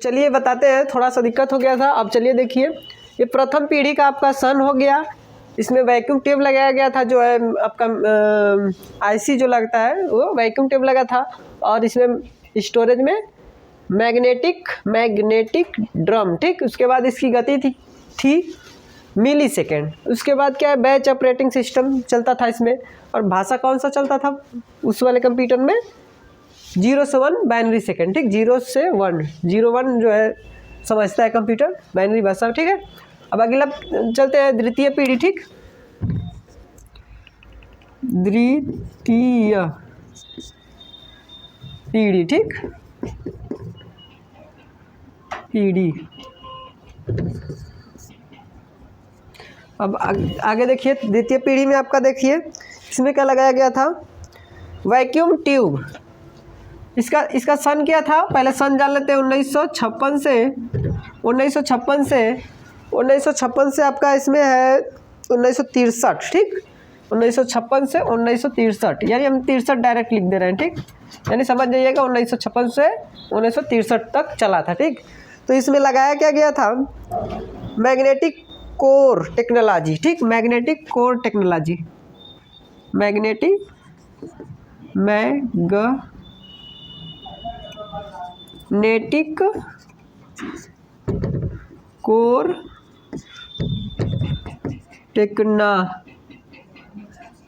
चलिए बताते हैं, थोड़ा सा दिक्कत हो गया था। अब चलिए देखिए, ये प्रथम पीढ़ी का आपका सन हो गया। इसमें वैक्यूम ट्यूब लगाया गया था, जो है आपका आईसी जो लगता है वो वैक्यूम ट्यूब लगा था। और इसमें स्टोरेज में मैग्नेटिक ड्रम, ठीक। उसके बाद इसकी गति थी मिली सेकेंड। उसके बाद क्या है, बैच ऑपरेटिंग सिस्टम चलता था इसमें। और भाषा कौन सा चलता था उस वाले कंप्यूटर में, 0 से 1 बाइनरी सेकेंड, ठीक। 0 से 1, 0 1 जो है समझता है कंप्यूटर, बाइनरी भाषा, ठीक है। अब अगला चलते हैं द्वितीय पीढ़ी, ठीक। द्वितीय पीढ़ी, ठीक, पीढ़ी। अब आगे देखिए, द्वितीय पीढ़ी में आपका देखिए इसमें क्या लगाया गया था, वैक्यूम ट्यूब। इसका सन क्या था, पहले सन जान लेते हैं। 1956 से आपका इसमें है 1963, ठीक। 1956 से 1963, यानी हम 63 डायरेक्ट लिख दे रहे हैं, ठीक। यानी समझ जाइएगा 1956 से 1963 तक चला था, ठीक। तो इसमें लगाया क्या गया था, मैग्नेटिक कोर टेक्नोलॉजी, ठीक। Magnetic core technology, magnetic core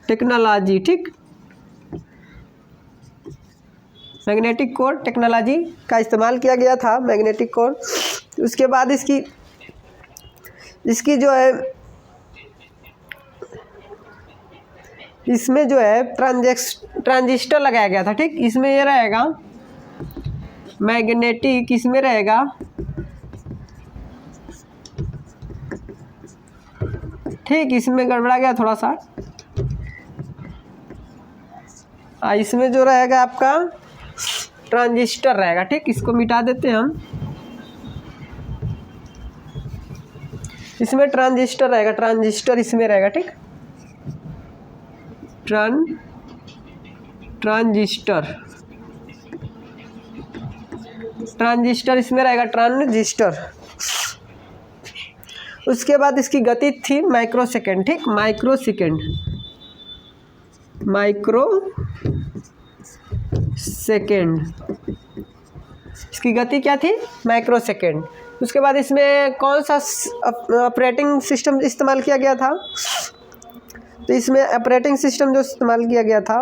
technology, ठीक। मैग्नेटिक कोर टेक्नोलॉजी का इस्तेमाल किया गया था, मैग्नेटिक कोर। उसके बाद इसकी जो है, इसमें जो है ट्रांजिस्टर लगाया गया था, ठीक। इसमें ये रहेगा मैग्नेटिक, इसमें रहेगा, ठीक। इसमें गड़बड़ा गया थोड़ा सा, इसमें जो रहेगा आपका ट्रांजिस्टर रहेगा, ठीक। इसको मिटा देते हैं हम। इसमें ट्रांजिस्टर रहेगा, ट्रांजिस्टर इसमें रहेगा, ठीक। ट्रांजिस्टर इसमें रहेगा, ट्रांजिस्टर। उसके बाद इसकी गति थी माइक्रो सेकेंड, ठीक। माइक्रो सेकेंड, इसकी गति क्या थी, माइक्रो सेकेंड। उसके बाद इसमें कौन सा ऑपरेटिंग सिस्टम इस्तेमाल किया गया था, तो इसमें ऑपरेटिंग सिस्टम जो इस्तेमाल किया गया था,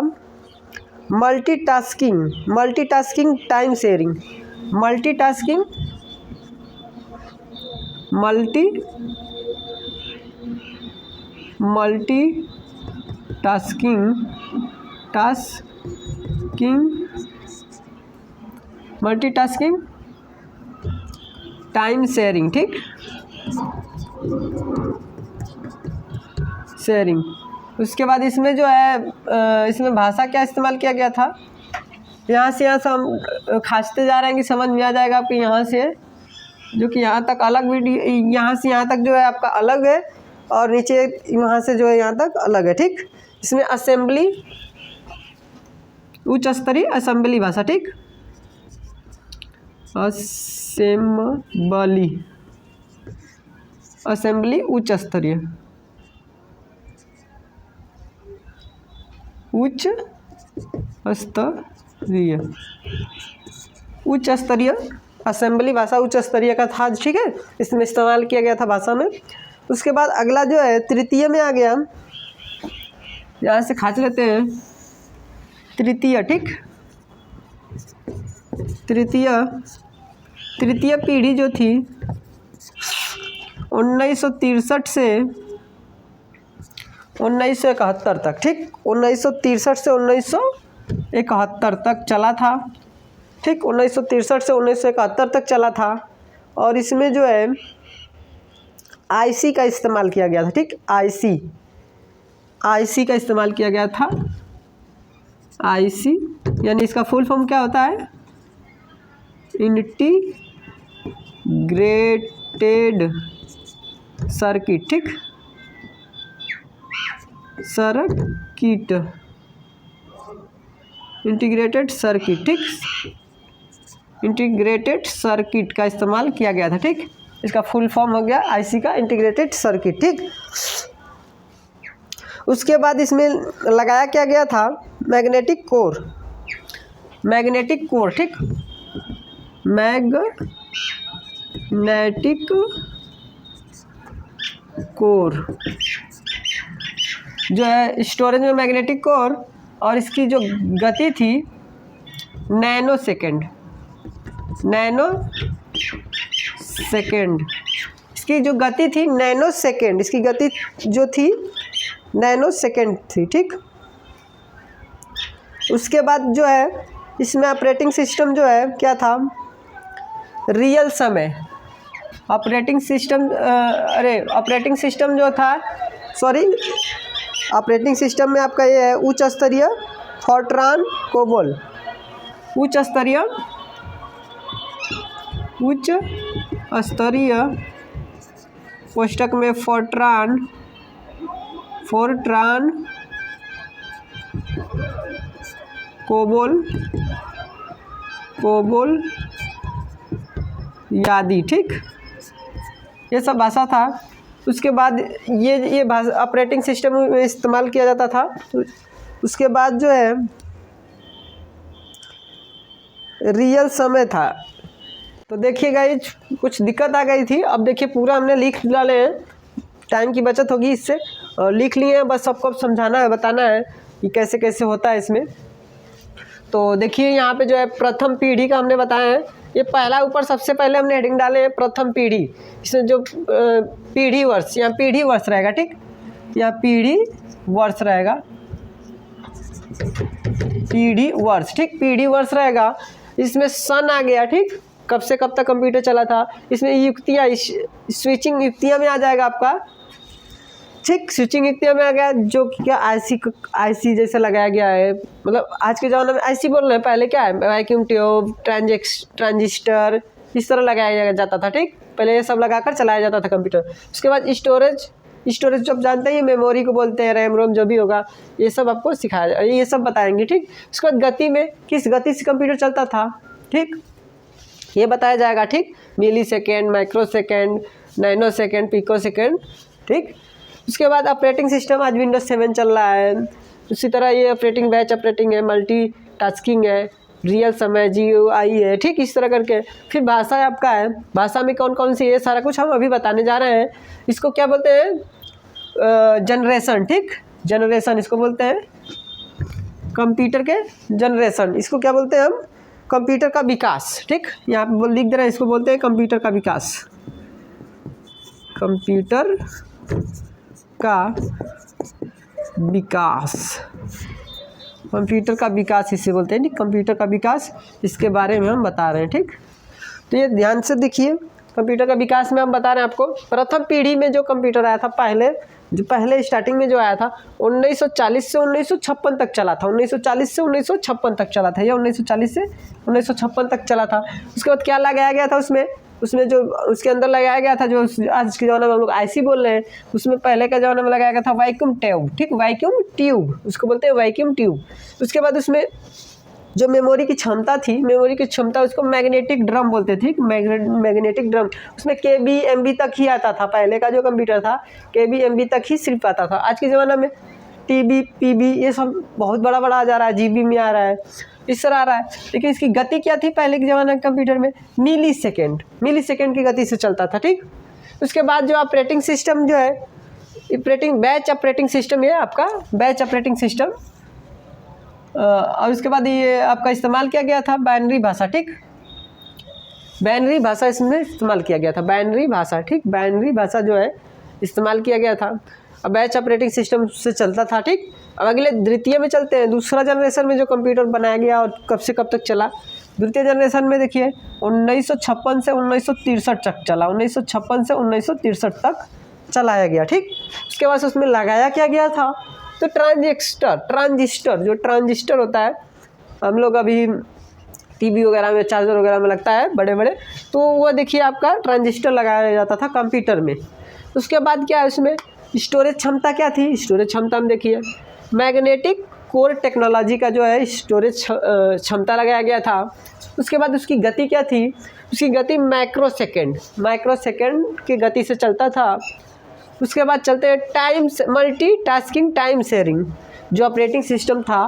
multitasking time sharing, multitasking time sharing, ठीक, शेयरिंग। उसके बाद इसमें जो है, इसमें भाषा क्या इस्तेमाल किया गया था, यहाँ से हम खांचते जा रहे हैं कि समझ में आ जाएगा आपके, यहाँ से जो कि यहाँ तक अलग वीडियो, यहाँ से यहाँ तक जो है आपका अलग है, और नीचे वहाँ से जो है यहाँ तक अलग है, ठीक। इसमें असेंबली, उच्च स्तरीय असेंबली भाषा, ठीक। असेंबली उच्च स्तरीय असेंबली भाषा उच्च स्तरीय का था, ठीक है। इसमें इस्तेमाल किया गया था भाषा में। उसके बाद अगला जो है तृतीय में आ गया, यहाँ से खाच लेते हैं, तृतीय, ठीक। तृतीय पीढ़ी जो थी 1963 से 1971 तक, ठीक। 1963 से 1971 तक चला था, ठीक। 1963 से 1971 तक चला था। और इसमें जो है आईसी का इस्तेमाल किया गया था, ठीक। आईसी का इस्तेमाल किया गया था। आईसी यानी इसका फुल फॉर्म क्या होता है, इंटीग्रेटेड सर्किट, ठीक। इंटीग्रेटेड सर्किट, ठीक। इंटीग्रेटेड सर्किट का इस्तेमाल किया गया था। ठीक, इसका फुल फॉर्म हो गया आईसी का इंटीग्रेटेड सर्किट। ठीक, उसके बाद इसमें लगाया क्या गया था, मैग्नेटिक कोर। मैग्नेटिक कोर, ठीक, मैग्नेटिक कोर जो है स्टोरेज में मैग्नेटिक कोर, और इसकी जो गति थी नैनो सेकेंड। इसकी जो गति थी नैनो सेकेंड, इसकी गति जो थी नैनो सेकेंड थी। ठीक, उसके बाद जो है इसमें ऑपरेटिंग सिस्टम जो है क्या था, रियल समय। ऑपरेटिंग सिस्टम जो था, ऑपरेटिंग सिस्टम में आपका ये है उच्च स्तरीय फोर्ट्रान कोबोल। उच्च स्तरीय कोष्ठक में फोर्ट्रान कोबोल यादी। ठीक, ये सब भाषा था। उसके बाद ये भाषा ऑपरेटिंग सिस्टम में इस्तेमाल किया जाता था। तो उसके बाद जो है रियल समय था। तो देखिएगा ये कुछ दिक्कत आ गई थी, अब देखिए पूरा हमने लिख डाले हैं, टाइम की बचत होगी इससे, और लिख लिए हैं, बस सबको समझाना है, बताना है कि कैसे कैसे होता है इसमें। तो देखिए यहाँ पे जो है प्रथम पीढ़ी का हमने बताया है, ये पहला ऊपर सबसे पहले हमने हेडिंग डाले हैं प्रथम पीढ़ी। इसमें जो पीढ़ी वर्ष, यहाँ पीढ़ी वर्ष रहेगा। ठीक, यहाँ पीढ़ी वर्ष रहेगा, पीढ़ी वर्ष। ठीक, पीढ़ी वर्ष रहेगा। इसमें सन आ गया। ठीक, कब से कब तक कंप्यूटर चला था। इसमें युक्तियाँ, स्विचिंग युक्तियाँ में आ जाएगा आपका। ठीक, स्विचिंग युक्तियाँ में आ गया, जो क्या आईसी जैसे लगाया गया है, मतलब आज के ज़माने में आईसी बोल रहे हैं, पहले क्या है वैक्यूम ट्यूब, ट्रांजिस्टर, इस तरह लगाया जाता था। ठीक, पहले ये सब लगाकर चलाया जाता था कंप्यूटर। उसके बाद स्टोरेज जो आप जानते हैं, मेमोरी को बोलते हैं, रैम रोम जो भी होगा, ये सब आपको सिखाया, ये सब बताएंगे। ठीक, उसके बाद गति में किस गति से कंप्यूटर चलता था, ठीक, ये बताया जाएगा। ठीक, millisecond, microsecond, nanosecond, picosecond. ठीक, उसके बाद ऑपरेटिंग सिस्टम आज विंडोज 7 चल रहा है। उसी तरह ये ऑपरेटिंग बैच ऑपरेटिंग है, मल्टी टास्किंग है, रियल समय GUI है। ठीक, इस तरह करके फिर भाषा आपका है, भाषा में कौन कौन सी, ये सारा कुछ हम अभी बताने जा रहे हैं। इसको क्या बोलते हैं, जनरेशन। ठीक, जनरेशन इसको बोलते हैं, कंप्यूटर के जनरेशन, इसको क्या बोलते हैं हम, कंप्यूटर का विकास। ठीक, यहाँ पे लिख दे रहे हैं, इसको बोलते हैं कंप्यूटर का विकास। कंप्यूटर का विकास, कंप्यूटर का विकास इसे बोलते हैं। कंप्यूटर का विकास, इसके बारे में हम बता रहे हैं। ठीक, तो ये ध्यान से देखिए, कंप्यूटर का विकास में हम बता रहे हैं आपको। प्रथम पीढ़ी में जो कंप्यूटर आया था, पहले स्टार्टिंग में जो आया था 1940 से 1956 तक चला था। 1940 से 1956 तक चला था, या 1940 से 1956 तक चला था। उसके बाद क्या लगाया गया था उसमें जो उसके अंदर लगाया गया था, जो आज के ज़माने में हम लोग आईसी बोल रहे हैं, उसमें पहले के ज़माने में लगाया गया था वैक्यूम ट्यूब। ठीक, वैक्यूम ट्यूब उसको बोलते हैं, वैक्यूम ट्यूब। उसके बाद उसमें जो मेमोरी की क्षमता उसको मैग्नेटिक ड्रम बोलते थे। मैग्नेटिक ड्रम, उसमें KB MB तक ही आता था। पहले का जो कंप्यूटर था KB MB तक ही सिर्फ आता था। आज के ज़माना में TB PB ये सब बहुत बड़ा आ जा रहा है, GB में आ रहा है, इस तरह आ रहा है। लेकिन इसकी गति क्या थी पहले के ज़माने के कंप्यूटर में, मिली सेकेंड की गति से चलता था। ठीक, उसके बाद जो ऑपरेटिंग सिस्टम जो है, बैच ऑपरेटिंग सिस्टम, ये आपका बैच ऑपरेटिंग सिस्टम। और उसके बाद ये आपका इस्तेमाल किया गया था बाइनरी भाषा। ठीक, बाइनरी भाषा इसमें इस्तेमाल किया गया था, बाइनरी भाषा। ठीक, बाइनरी भाषा जो है इस्तेमाल किया गया था। अब बैच ऑपरेटिंग सिस्टम से चलता था। ठीक, अब अगले द्वितीय में चलते हैं, दूसरा जनरेशन में जो कंप्यूटर बनाया गया और कब से कब तक चला। द्वितीय जनरेशन में देखिए 1956 से 1963 तक चला, 1956 से 1963 तक चलाया गया। ठीक, उसके बाद उसमें लगाया क्या गया था, तो ट्रांजिस्टर होता है, हम लोग अभी टीवी वगैरह में, चार्जर वगैरह में लगता है बड़े बड़े, तो वो देखिए आपका ट्रांजिस्टर लगाया जाता था कंप्यूटर में। उसके बाद क्या है, उसमें स्टोरेज क्षमता क्या थी, स्टोरेज क्षमता में देखिए मैग्नेटिक कोर टेक्नोलॉजी का जो है स्टोरेज क्षमता लगाया गया था। उसके बाद उसकी गति क्या थी, उसकी गति माइक्रोसेकंड की गति से चलता था। उसके बाद चलते हैं मल्टीटास्किंग टाइम शेयरिंग, जो ऑपरेटिंग सिस्टम था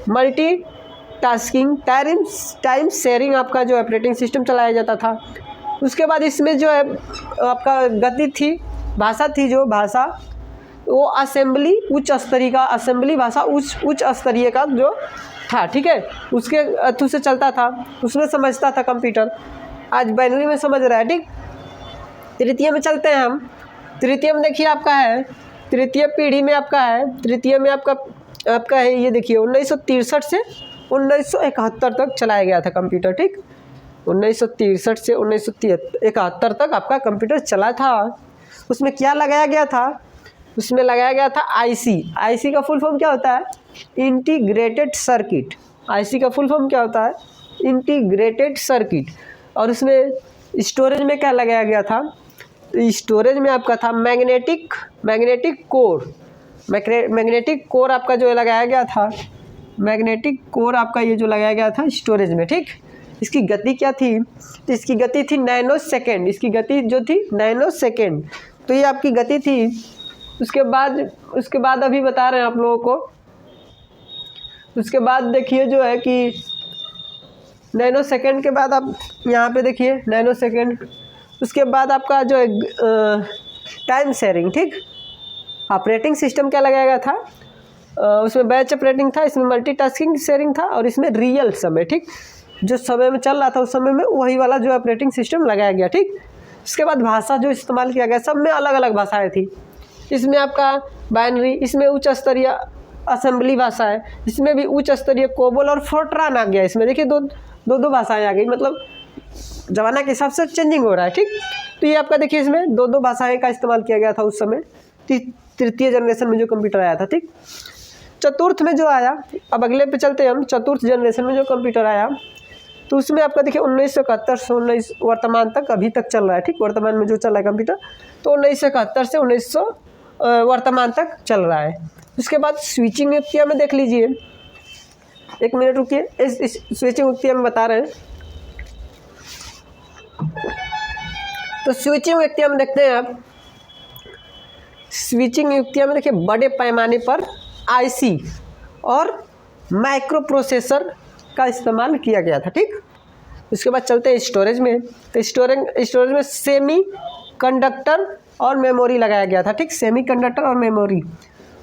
मल्टीटास्किंग टाइम शेयरिंग आपका जो ऑपरेटिंग सिस्टम चलाया जाता था। उसके बाद इसमें जो है आपका गति थी, भाषा थी, जो भाषा वो असेंबली उच्च स्तरीय का असेंबली भाषा उच्च स्तरीय का जो था, ठीक है, उसके थ्रू से चलता था, उसमें समझता था कंप्यूटर। आज बाइनरी में समझ रहा है, ठीक। तृतीय में चलते हैं हम। तृतीय में देखिए आपका है, तृतीय पीढ़ी में आपका है, तृतीय में आपका है ये देखिए 1963 से 1971 तक चलाया गया था कंप्यूटर, ठीक। 1963 से 1971 तक आपका कंप्यूटर चला था। उसमें क्या लगाया गया था, उसमें लगाया गया था आईसी का फुल फॉर्म क्या होता है, इंटीग्रेटेड सर्किट। आईसी का फुल फॉर्म क्या होता है, इंटीग्रेटेड सर्किट। और उसमें स्टोरेज में क्या लगाया गया था, तो स्टोरेज में आपका था मैग्नेटिक कोर आपका जो लगाया गया था, मैग्नेटिक कोर आपका ये जो लगाया गया था स्टोरेज में, ठीक। इसकी गति क्या थी, तो इसकी गति थी नैनो सेकेंड, इसकी गति जो थी नैनो सेकेंड, तो ये आपकी गति थी। उसके बाद अभी बता रहे हैं आप लोगों को। उसके बाद देखिए जो है कि नैनो सेकेंड के बाद आप यहाँ पे देखिए नैनो सेकेंड। उसके बाद आपका जो है टाइम शेयरिंग, ठीक। ऑपरेटिंग सिस्टम क्या लगाया गया था, उसमें बैच ऑपरेटिंग था, इसमें मल्टीटास्किंग शेयरिंग था, और इसमें रियल समय, ठीक, जो समय में चल रहा था उस समय में वही वाला जो ऑपरेटिंग सिस्टम लगाया गया, ठीक। इसके बाद भाषा जो इस्तेमाल किया गया, सब में अलग अलग भाषाएँ थी। इसमें आपका बाइनरी, इसमें उच्च स्तरीय असेंबली भाषा है, इसमें भी उच्च स्तरीय कोबोल और फोर्ट्रान आ गया। इसमें देखिए दो भाषाएं आ गई, मतलब ज़माना के हिसाब से चेंजिंग हो रहा है, ठीक। तो ये आपका देखिए इसमें दो भाषाएं का इस्तेमाल किया गया था उस समय, तृतीय जनरेशन में जो कंप्यूटर आया था, ठीक। चतुर्थ में जो आया, अब अगले पे चलते हैं हम। चतुर्थ जनरेशन में जो कंप्यूटर आया, तो उसमें आपका देखिए 1971 से 19 वर्तमान तक अभी तक चल रहा है, ठीक। वर्तमान में जो चल रहा है कंप्यूटर, तो 1971 से 1900 वर्तमान तक चल रहा है। उसके बाद स्विचिंग युक्तियाँ में देख लीजिए, एक मिनट रुकिए, इस स्विचिंग युक्तियाँ में बता रहे हैं। तो स्विचिंग युक्तियाँ में देखते हैं आप। स्विचिंग युक्तियाँ में देखिए बड़े पैमाने पर आईसी और माइक्रो प्रोसेसर का इस्तेमाल किया गया था, ठीक। उसके बाद चलते हैं स्टोरेज में। तो स्टोरेज में सेमी कंडक्टर और मेमोरी लगाया गया था, ठीक। सेमी कंडक्टर और मेमोरी।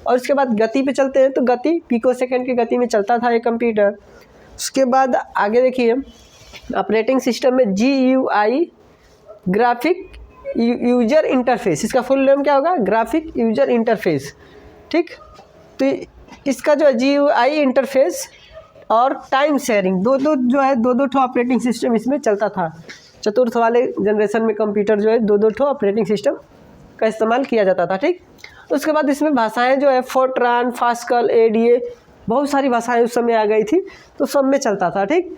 और उसके बाद गति पे चलते हैं, तो गति पिकोसेकंड की गति में चलता था ये कंप्यूटर। उसके बाद आगे देखिए ऑपरेटिंग सिस्टम में GUI, ग्राफिक यूजर इंटरफेस, इसका फुल नेम क्या होगा, ग्राफिक यूजर इंटरफेस, ठीक। तो इसका जो है GUI इंटरफेस और टाइम शेयरिंग दो ठो ऑपरेटिंग सिस्टम इसमें चलता था। चतुर्थ वाले जनरेशन में कंप्यूटर जो है दो ठो ऑपरेटिंग सिस्टम का इस्तेमाल किया जाता था, ठीक। उसके बाद इसमें भाषाएं जो है फोर्ट्रान, पास्कल, ADA, बहुत सारी भाषाएं उस समय आ गई थी, तो सब में चलता था, ठीक।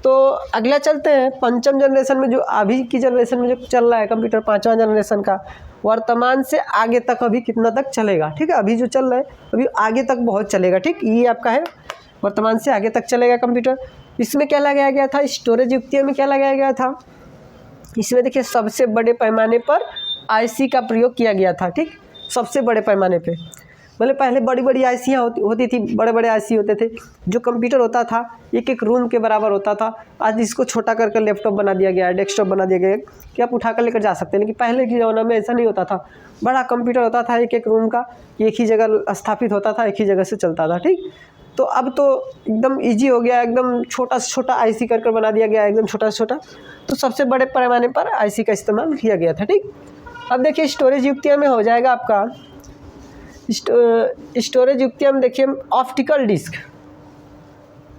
तो अगला चलते हैं पंचम जनरेशन में, जो अभी की जनरेशन में जो चल रहा है कंप्यूटर, पाँचवा जनरेशन का, वर्तमान से आगे तक अभी कितना तक चलेगा, ठीक है। अभी जो चल रहा है अभी आगे तक बहुत चलेगा, ठीक। ये आपका है वर्तमान से आगे तक चलेगा कंप्यूटर। इसमें क्या लगाया गया था, स्टोरेज युक्तियों में क्या लगाया गया था, इसमें देखिए सबसे बड़े पैमाने पर आईसी का प्रयोग किया गया था, ठीक। सबसे बड़े पैमाने पे, मतलब पहले बड़ी बड़ी आईसियाँ होती थी, बड़े बड़े आईसी होते थे। जो कंप्यूटर होता था एक एक रूम के बराबर होता था। आज इसको छोटा करके लैपटॉप बना दिया गया है, डेस्कटॉप बना दिया गया है कि आप उठा कर लेकर जा सकते हैं। लेकिन पहले के ज़माने में ऐसा नहीं होता था, बड़ा कंप्यूटर होता था एक एक रूम का, एक ही जगह स्थापित होता था, एक ही जगह से चलता था, ठीक। तो अब तो एकदम ईजी हो गया, एकदम छोटा से छोटा आईसी कर बना दिया गया है, एकदम छोटा से छोटा। तो सबसे बड़े पैमाने पर आईसी का इस्तेमाल किया गया था, ठीक। अब देखिए स्टोरेज युक्तियाँ में हो जाएगा आपका स्टोरेज युक्तियाँ में देखिए ऑप्टिकल डिस्क।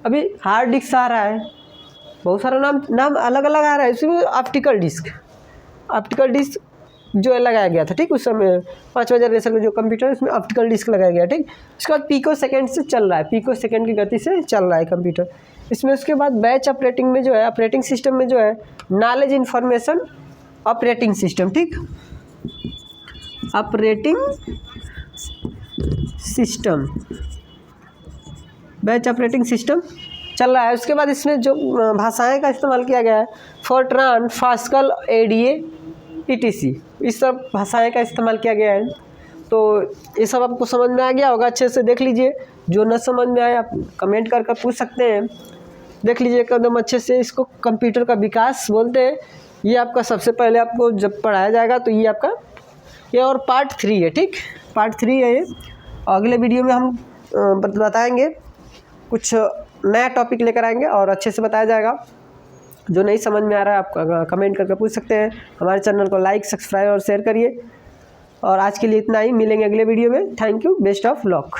अभी हार्ड डिस्क आ रहा है, बहुत सारा नाम अलग अलग आ रहा है, इसमें ऑप्टिकल डिस्क जो है लगाया गया था, ठीक। उस समय पाँचवा जनरेशन में जो कंप्यूटर है उसमें ऑप्टिकल डिस्क लगाया गया, ठीक। उसके बाद पिको सेकंड से चल रहा है, पिको सेकंड की गति से चल रहा है कंप्यूटर इसमें। उसके बाद बैच ऑपरेटिंग में जो है, ऑपरेटिंग सिस्टम में जो है नॉलेज इन्फॉर्मेशन ऑपरेटिंग सिस्टम, ठीक। Operating system batch operating system चल रहा है। उसके बाद इसमें जो भाषाएं का इस्तेमाल किया गया है, फोर्ट्रान, पास्कल, एडीए, ईटीसी, इस सब भाषाएं का इस्तेमाल किया गया है। तो ये सब आपको समझ में आ गया होगा, अच्छे से देख लीजिए। जो न समझ में आए आप कमेंट कर पूछ सकते हैं। देख लीजिए एकदम अच्छे से। इसको कंप्यूटर का विकास बोलते हैं। ये आपका सबसे पहले आपको जब पढ़ाया जाएगा तो ये आपका ये और पार्ट 3 है, ठीक, पार्ट 3 है ये। अगले वीडियो में हम बताएंगे, कुछ नया टॉपिक लेकर आएंगे और अच्छे से बताया जाएगा। जो नहीं समझ में आ रहा है आप कमेंट करके पूछ सकते हैं। हमारे चैनल को लाइक, सब्सक्राइब और शेयर करिए। और आज के लिए इतना ही, मिलेंगे अगले वीडियो में। Thank you, best of luck.